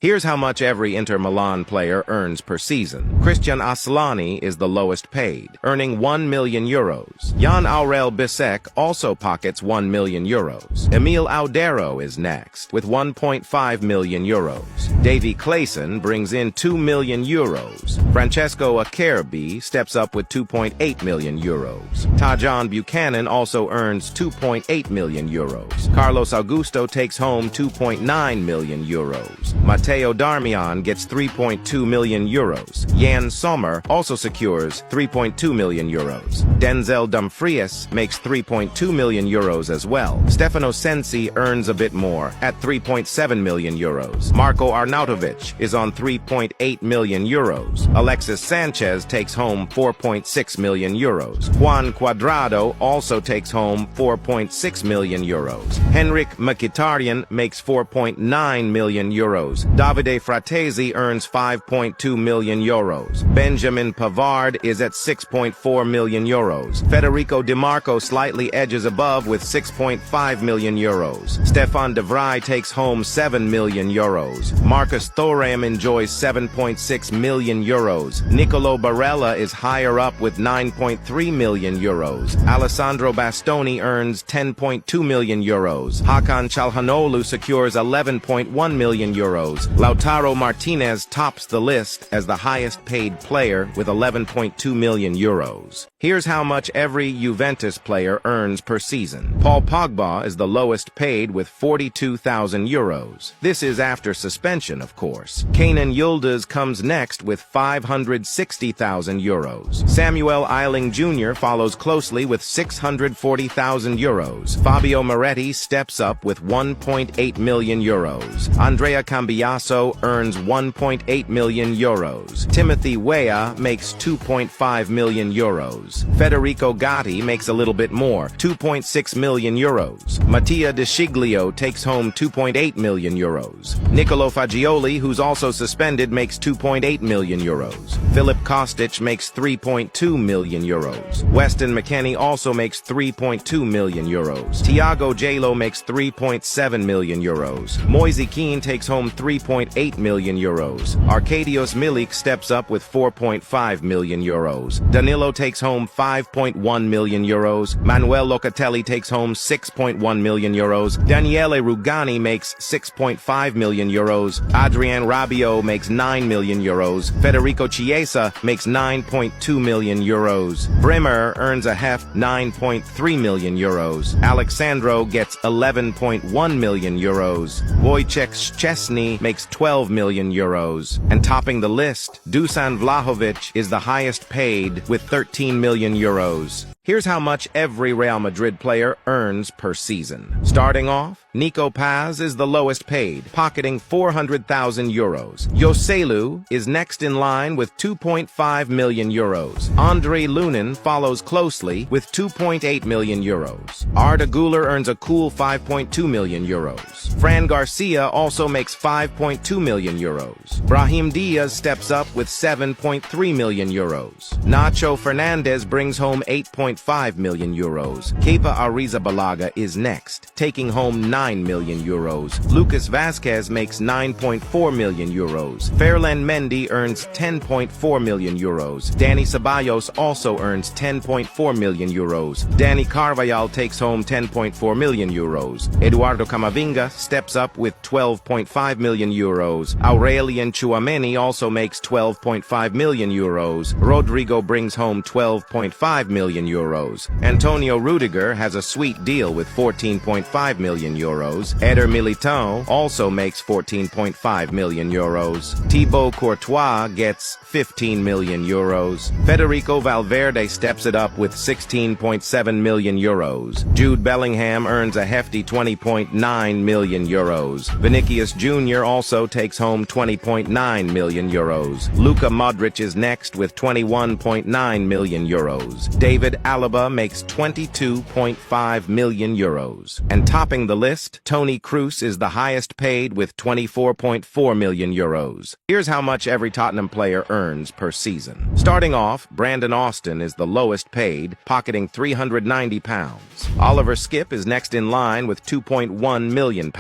Here's how much every Inter Milan player earns per season. Christian Aslani is the lowest paid, earning 1 million euros. Jan Aurel Bisek also pockets 1 million euros. Emil Audero is next, with 1.5 million euros. Davy Clayson brings in 2 million euros. Francesco Acerbi steps up with 2.8 million euros. Tajon Buchanan also earns 2.8 million euros. Carlos Augusto takes home 2.9 million euros. Matteo Darmian gets 3.2 million euros. Jan Sommer also secures 3.2 million euros. Denzel Dumfries makes 3.2 million euros as well. Stefano Sensi earns a bit more at 3.7 million euros. Marco Arnautovic is on 3.8 million euros. Alexis Sanchez takes home 4.6 million euros. Juan Cuadrado also takes home 4.6 million euros. Henrik Mkhitaryan makes 4.9 million euros. Davide Fratesi earns 5.2 million euros. Benjamin Pavard is at 6.4 million euros. Federico Di Marco slightly edges above with 6.5 million euros. Stefan de Vrij takes home 7 million euros. Marcus Thuram enjoys 7.6 million euros. Nicolo Barella is higher up with 9.3 million euros. Alessandro Bastoni earns 10.2 million euros. Hakan Çalhanoğlu secures 11.1 million euros. Lautaro Martinez tops the list as the highest paid player with 11.2 million euros. Here's how much every Juventus player earns per season. Paul Pogba is the lowest paid with 42,000 euros. This is after suspension, of course. Kenan Yıldız comes next with 560,000 euros. Samuel Eiling Jr. follows closely with 640,000 euros. Fabio Moretti steps up with 1.8 million euros. Andrea Cambiaso earns 1.8 million euros. Timothy Weah makes 2.5 million euros. Federico Gatti makes a little bit more, 2.6 million euros. Mattia De Sciglio takes home 2.8 million euros. Nicolo Fagioli, who's also suspended, makes 2.8 million euros. Filip Kostic makes 3.2 million euros. Weston McKennie also makes 3.2 million euros. Thiago Jalo makes 3.7 million euros. Moise Kean takes home 3.8 million euros. Arkadiusz Milik steps up with 4.5 million euros. Danilo takes home 5.1 million euros. Manuel Locatelli takes home 6.1 million euros. Daniele Rugani makes 6.5 million euros. Adrien Rabiot makes 9 million euros. Federico Chiesa makes 9.2 million euros. Bremer earns a heft 9.3 million euros. Alexandro gets 11.1 million euros. Wojciech Szczesny makes 12 million euros. And topping the list, Dusan Vlahovic is the highest paid with 13 million euros. Here's how much every Real Madrid player earns per season. Starting off, Nico Paz is the lowest paid, pocketing 400,000 euros. Joselu is next in line with 2.5 million euros. Andre Lunin follows closely with 2.8 million euros. Arda Güler earns a cool 5.2 million euros. Fran Garcia also makes 5.2 million euros. Brahim Diaz steps up with 7.3 million euros. Nacho Fernandez brings home 8.5 million euros. Kepa Arrizabalaga is next, taking home 9 million euros. Lucas Vasquez makes 9.4 million euros. Ferland Mendy earns 10.4 million euros. Dani Ceballos also earns 10.4 million euros. Dani Carvajal takes home 10.4 million euros. Eduardo Camavinga steps up with 12.5 million euros. Aurelien Tchouameni also makes 12.5 million euros. Rodrigo brings home 12.5 million euros. Antonio Rudiger has a sweet deal with 14.5 million euros. Eder Militão also makes 14.5 million euros. Thibaut Courtois gets 15 million euros. Federico Valverde steps it up with 16.7 million euros. Jude Bellingham earns a hefty 20.9 million euros. Vinicius Jr. also takes home 20.9 million euros. Luka Modric is next with 21.9 million euros. David Alaba makes 22.5 million euros. And topping the list, Toni Kroos is the highest paid with 24.4 million euros. Here's how much every Tottenham player earns per season. Starting off, Brandon Austin is the lowest paid, pocketing £390. Oliver Skipp is next in line with £2.1 million.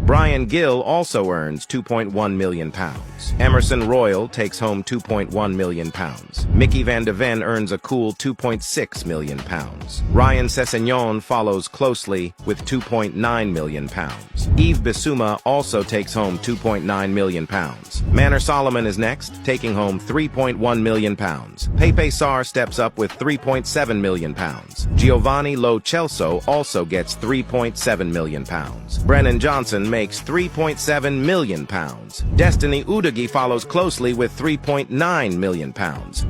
Brian Gill also earns £2.1 million. Emerson Royal takes home £2.1 million. Mickey van de Ven earns a cool £2.6 million. Ryan Sessegnon follows closely with £2.9 million. Yves Bissouma also takes home £2.9 million. Manor Solomon is next, taking home £3.1 million. Pepe Sarr steps up with £3.7 million. Giovanni Lo Celso also gets £3.7 million. Brennan Johnson makes £3.7 million. Destiny Udogie follows closely with £3.9 million.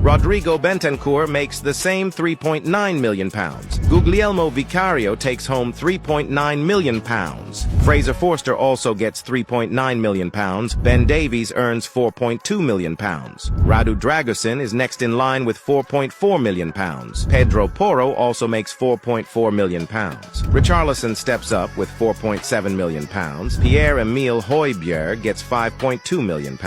Rodrigo Bentancur makes the same £3.9 million. Guglielmo Vicario takes home £3.9 million. Fraser Forster also gets £3.9 million. Ben Davies earns £4.2 million. Radu Dragusin is next in line with £4.4 million. Pedro Porro also makes £4.4 million. Richarlison steps up with £4.7 million. Pierre-Emile Højbjerg gets £5.2 million.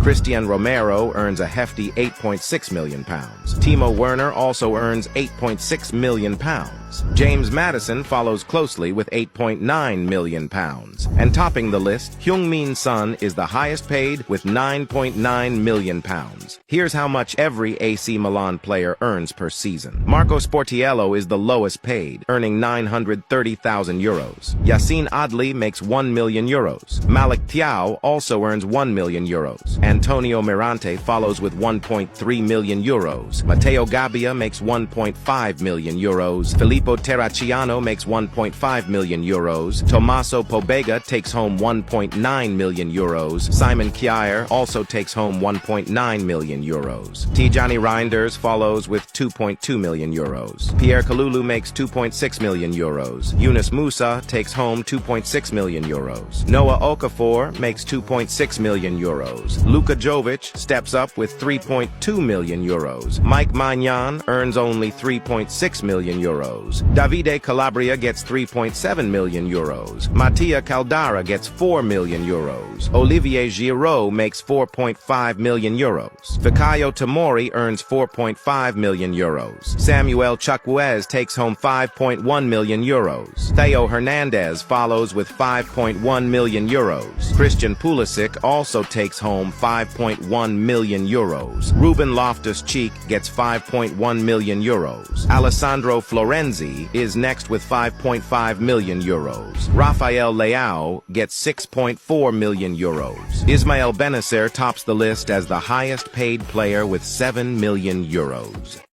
Christian Romero earns a hefty £8.6 million. Timo Werner also earns £8.6 million. James Maddison follows closely with £8.9 million. And topping the list, Heung-min Son is the highest paid with £9.9 million. Here's how much every AC Milan player earns per season. Marco Sportiello is the lowest paid, earning €930,000. Yassine Adli makes €1 million. Malik Thiaw also earns €1 million. Antonio Mirante follows with €1.3 million. Matteo Gabbia makes €1.5 million. Filippo Terracciano makes €1.5 million. Tommaso Pobega takes home €1.9 million. Simon Kjaer also takes home €1.9 million. Tijani Reinders follows with €2.2 million. Pierre Kalulu makes €2.6 million. Yunus Musa takes home €2.6 million. Noah Okafor makes €2.6 million. Luka Jovic steps up with €3.2 million. Mike Maignan earns only €3.6 million. Davide Calabria gets €3.7 million. Mattia Caldara gets €4 million. Olivier Giroud makes €4.5 million. Fikayo Tomori earns €4.5 million. Samuel Chukwueze takes home €5.1 million. Theo Hernandez follows with €5.1 million. Christian Pulisic also takes home €5.1 million. Ruben Loftus-Cheek gets €5.1 million. Alessandro Florenzi is next with €5.5 million. Rafael Leao gets €6.4 million. Ismail Benacer tops the list as the highest paid player with €7 million.